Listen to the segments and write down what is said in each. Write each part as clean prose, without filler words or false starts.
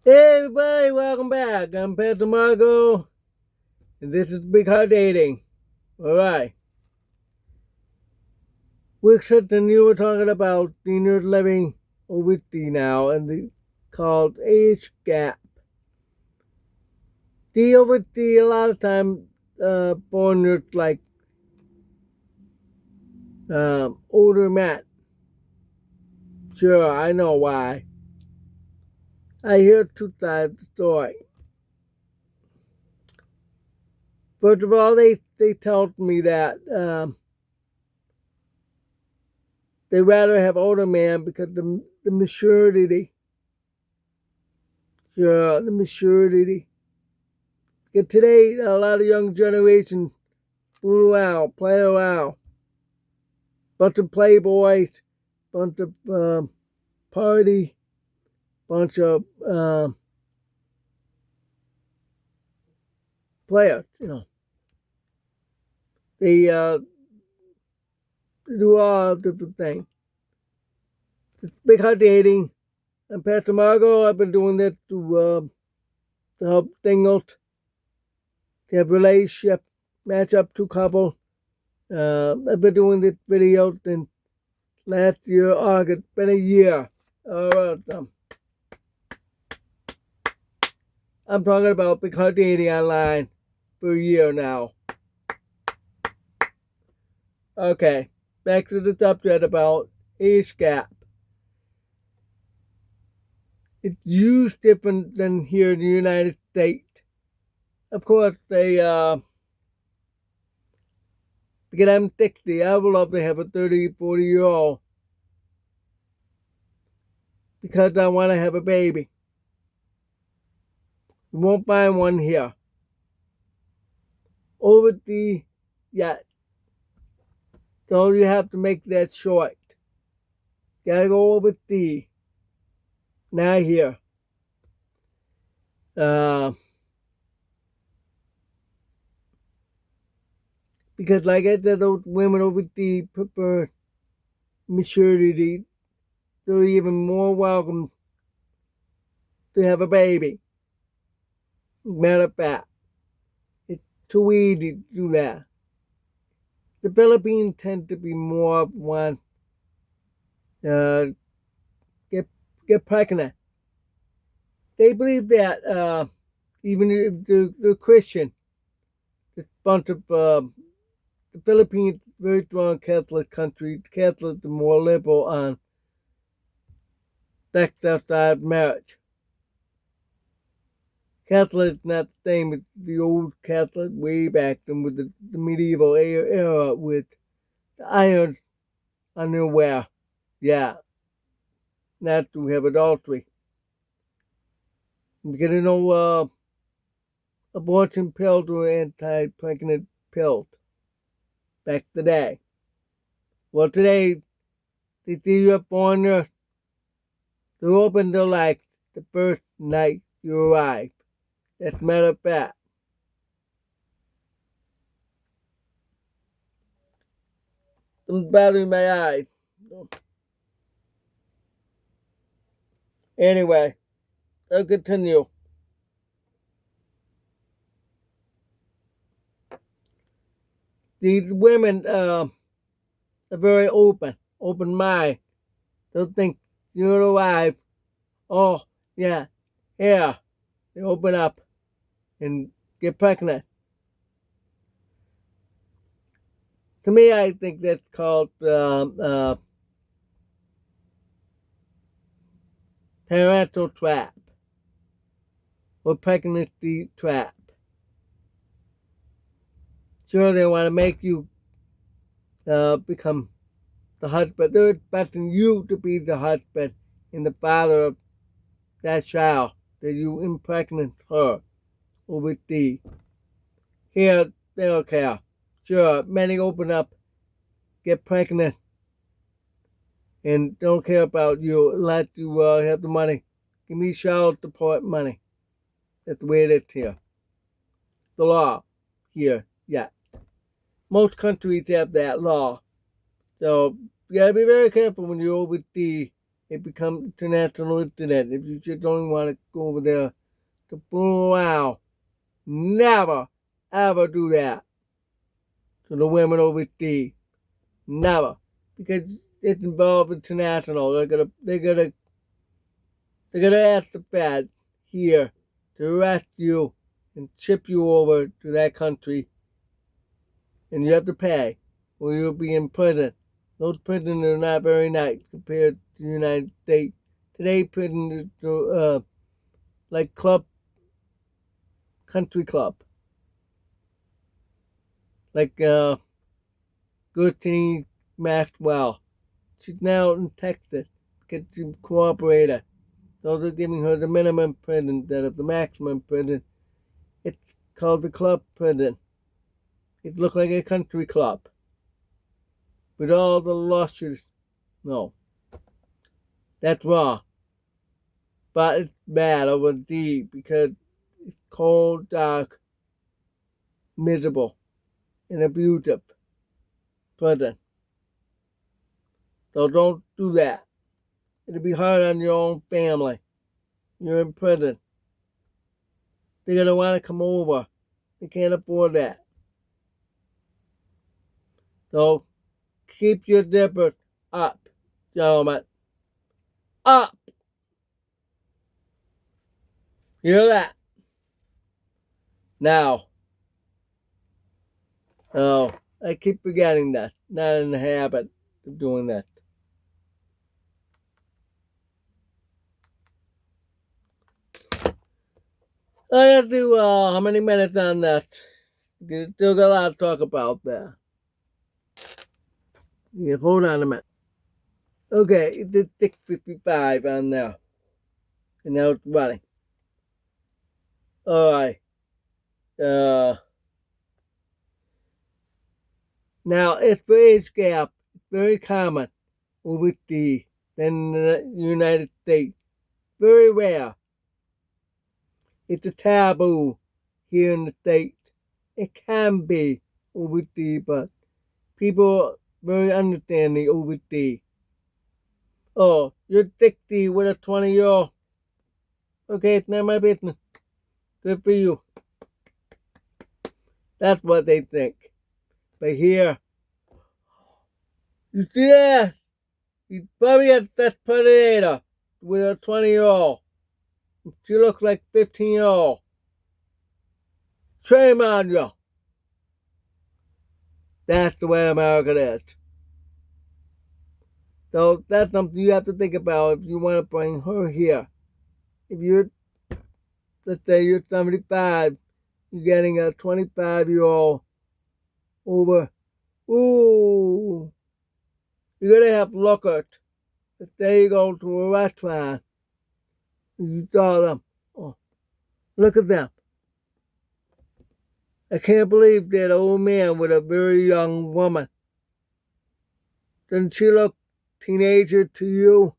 Hey everybody, welcome back. I'm Pastor Margo, and this is Big Heart Dating. Alright. We're sitting, you were talking about seniors living overseas now, and it's called age gap. The overseas, a lot of times, foreigners like older men. Sure, I know why. I hear two sides of the story. First of all, they told me that they rather have older men because the maturity. Sure, the maturity. Because today, a lot of young generation fool around, play around. Bunch of playboys, bunch of party, bunch of players, They do all different things. It's big hot dating. I'm Pastor Margo. I've been doing this to help singles to have relationship, match up two couples. I've been doing this video since last year, August. Been a year. I'm talking about big hot dating online for a year now. Okay, back to the subject about age gap. It's used different than here in the United States. Of course, because I'm 60, I would love to have a 30, 40-year-old because I want to have a baby. You won't find one here. Overseas, yet. So you have to make that short. Gotta go overseas. Not here. Because like I said, those women overseas prefer maturity. They're even more welcome to have a baby. Matter of fact, it's too easy to do that. The Philippines tend to be more one get pregnant. They believe that even if they're Christian, this bunch of the Philippines, very strong Catholic country. Catholics are more liberal on sex outside marriage. Catholic not the same as the old Catholic way back then with the medieval era with the iron underwear. Yeah, not to have adultery. Because abortion pills were anti-pregnant pills back in the day. Well, today, they see you're a foreigner, they're open to like the first night you arrive. That's a matter of fact. I'm bothering my eyes. Anyway, I'll continue. These women are very open mind. They'll think you're alive. Oh, yeah, yeah. They open up and get pregnant. To me, I think that's called parental trap or pregnancy trap. Sure, they want to make you become the husband. They're expecting you to be the husband and the father of that child that you impregnate her overseas. Here, they don't care. Sure, many open up, get pregnant, and don't care about you unless you have the money. Give me child support money. That's the way it is here. The law here, yeah. Most countries have that law. So you gotta be very careful when you're overseas it becomes international internet. If you just don't want to go over there to fool around, never, ever do that to the women overseas. Never. Because it's involved international. They're gonna ask the Fed here to arrest you and ship you over to that country, and you have to pay, or you'll be in prison. Those prisons are not very nice compared to the United States. Today, prison is like country club, like Gertrude Maxwell. She's now in Texas because she cooperated. So they're giving her the minimum prison instead of the maximum prison. It's called the club prison. It looks like a country club with all the luscious. No, that's wrong. But it's bad over deep because it's cold, dark, miserable, and abusive prison. So don't do that. It'll be hard on your own family. You're in prison. They're going to want to come over. They can't afford that. So keep your zipper up, gentlemen. Up! Hear that? Now. Oh, I keep forgetting that. Not in the habit of doing that. I have to do how many minutes on that? Still got a lot to talk about there. Yeah, hold on a minute. Okay, it did 6:55 on there. And now it's running. Alright. Now, it's for age gap. It's very common overseas than in the United States. Very rare. It's a taboo here in the States. It can be overseas, but people are very understanding overseas. Oh, you're 60 with a 20-year-old. Okay, it's not my business. Good for you. That's what they think. But here, you see that? He's probably that predator with a 20-year-old. She looks like 15-year-old. Shame on you. That's the way America is. So that's something you have to think about if you want to bring her here. If you're, let's say you're 75, you're getting a 25-year-old over. Ooh, you're going to have to look at. Let's say you go to a restaurant. You saw them. Oh, look at them. I can't believe that old man with a very young woman. Doesn't she look teenager to you?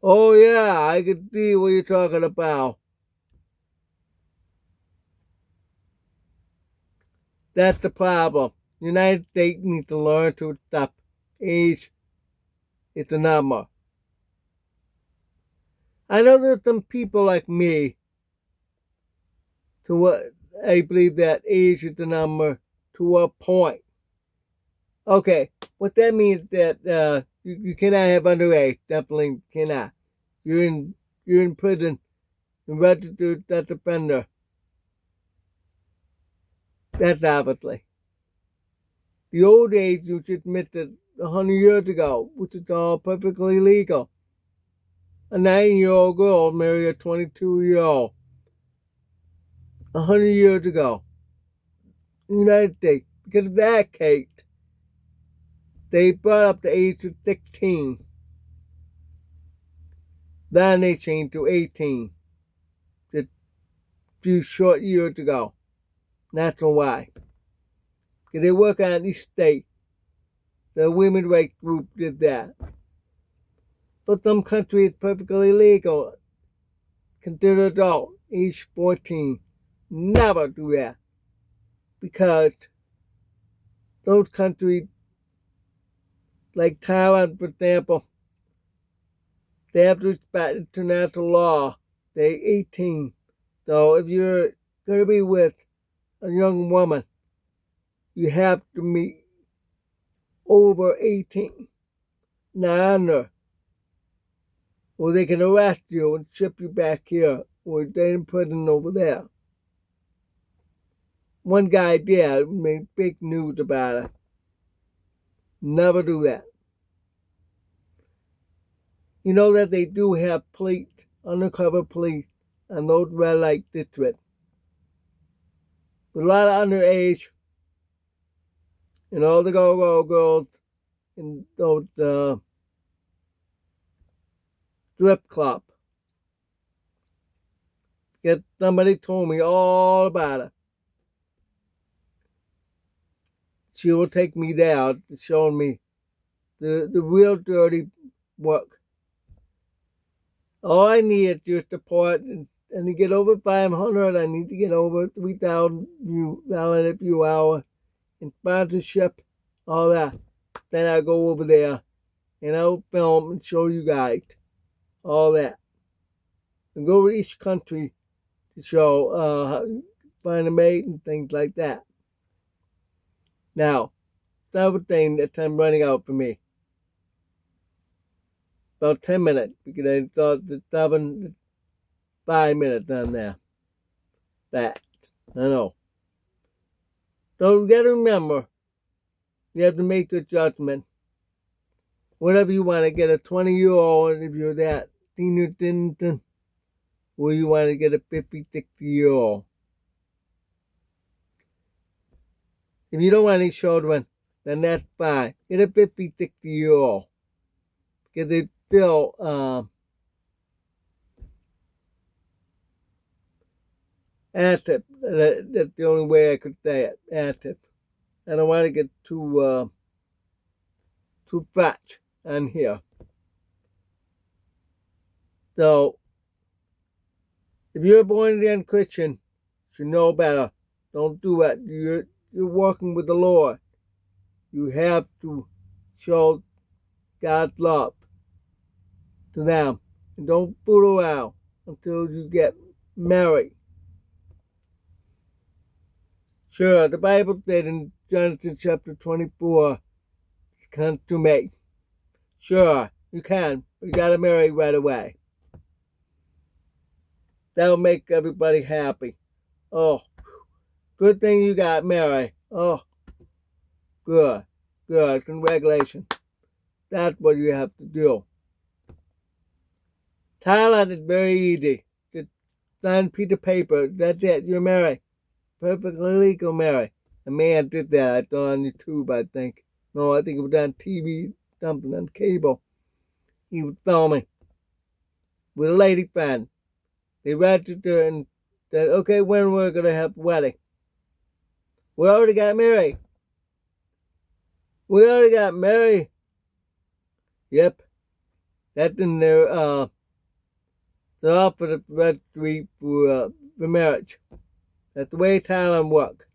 Oh yeah, I can see what you're talking about. That's the problem. The United States needs to learn to accept age. It's a number. I know there's some people like me to what I believe that age is a number to a point. Okay, what that means that you cannot have underage. Definitely cannot. You're in prison and registered as offender. That's obviously. The old age you just missed it 100 years ago, which is all perfectly legal. A 9-year-old girl married a 22-year-old 100 years ago. United States. Because of that case, they brought up the age to 16. Then they changed to 18. Just a few short years ago. That's why. Because they work on each state. The women's rights group did that. But some countries it's perfectly legal. Consider adult, age 14. Never do that. Because those countries like Thailand, for example, they have to respect international law. They're 18. So if you're going to be with a young woman, you have to be over 18, not under, or they can arrest you and ship you back here, or they're in prison over there. One guy did, made big news about it. Never do that. You know that they do have police, undercover police, and those red light districts. A lot of underage, and all the go-go girls in those strip club. Because somebody told me all about it. She will take me there to show me the real dirty work. All I need is your support, and to get over 500, I need to get over 3,000 view hours in sponsorship, all that. Then I go over there and I'll film and show you guys all that. And go to each country to show how to find a mate and things like that. Now, another thing that time running out for me. About 10 minutes, because I thought the 5 minutes on there. That. I know. So you gotta remember, you have to make a judgment. Whatever you want to get a 20-year-old, if you're that senior citizen, or you want to get a 50, 60-year-old. If you don't want any children, then that's fine. Get a 50, 60-year-old. Because it's still active. That's the only way I could say it. Active. I don't want to get too fat on here. So, if you're a born again Christian, you should know better. Don't do it. You're walking with the Lord. You have to show God's love to them. And don't fool around until you get married. Sure, the Bible said in Genesis chapter 24, consummate. Sure, you can, but you gotta marry right away. That'll make everybody happy. Oh, good thing you got married. Oh, good, congratulations. That's what you have to do. Thailand is very easy. Just sign a piece of paper. That's it. You're married. Perfectly legal married. A man did that. I saw on YouTube, I think. No, I think it was on TV, something on cable. He was filming with a lady friend. They registered and said, okay, when we're going to have the wedding. We already got married. Yep. That's in their offer the registry for marriage. That's the way Thailand works.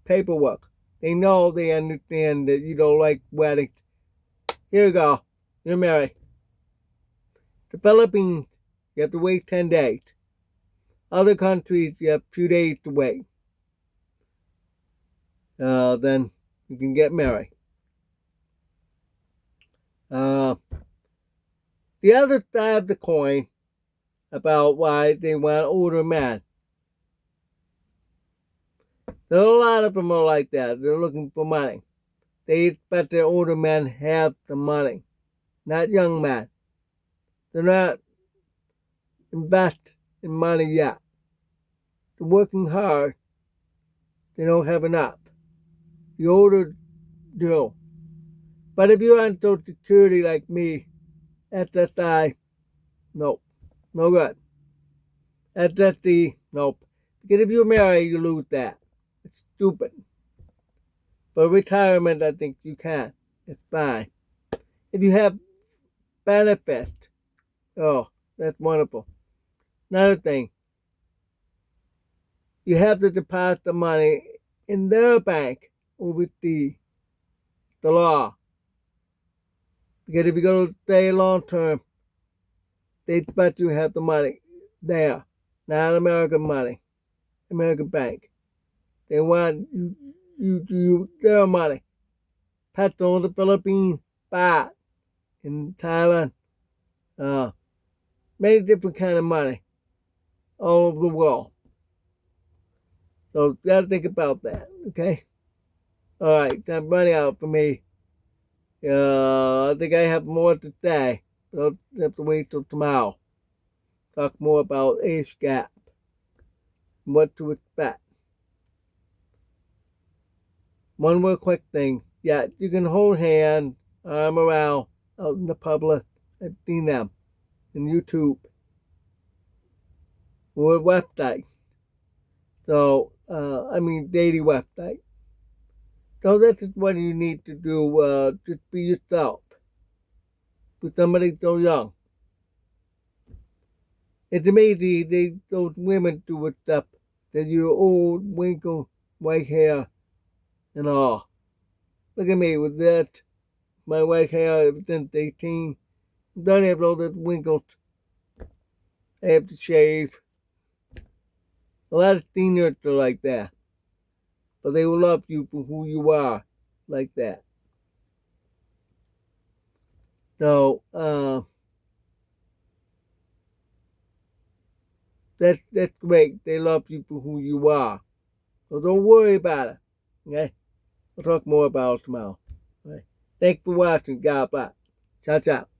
Paperwork. They know, they understand that you don't like weddings. Here you go. You're married. The Philippines, you have to wait 10 days. Other countries, you have 2 days to wait. Then you can get married. The other side of the coin about why they want older men. There are a lot of them are like that. They're looking for money. They expect their older men have the money, not young men. They're not invest in money yet. They're working hard. They don't have enough. The older do. But if you're on Social Security like me, SSI, nope, no good. SSD, nope. Because if you're married, you lose that. It's stupid. But retirement, I think you can. It's fine. If you have benefits, oh, that's wonderful. Another thing, you have to deposit the money in their bank with the law. Because if you're going to stay long term, they expect you to have the money there, not American money, American bank. They want you to use their money. Peso in the Philippines, baht in Thailand, many different kind of money all over the world. So you gotta think about that, okay? All right, time running out for me. I think I have more to say, but I'll have to wait till tomorrow. Talk more about age gap and what to expect. One more quick thing. Yeah, you can hold hands, arm around out in the public. I've seen them in YouTube or website. So, dating website. So this is what you need to do. Just be yourself with somebody so young. It's amazing those women do with stuff that you old, wrinkled, white hair and all. Look at me with that. My white hair since 18. Don't have all the wrinkles. I have to shave. A lot of seniors are like that. But they will love you for who you are, like that. So, that's great. They love you for who you are. So don't worry about it. Okay? We'll talk more about it tomorrow. All right. Thanks for watching. God bless. Ciao, ciao.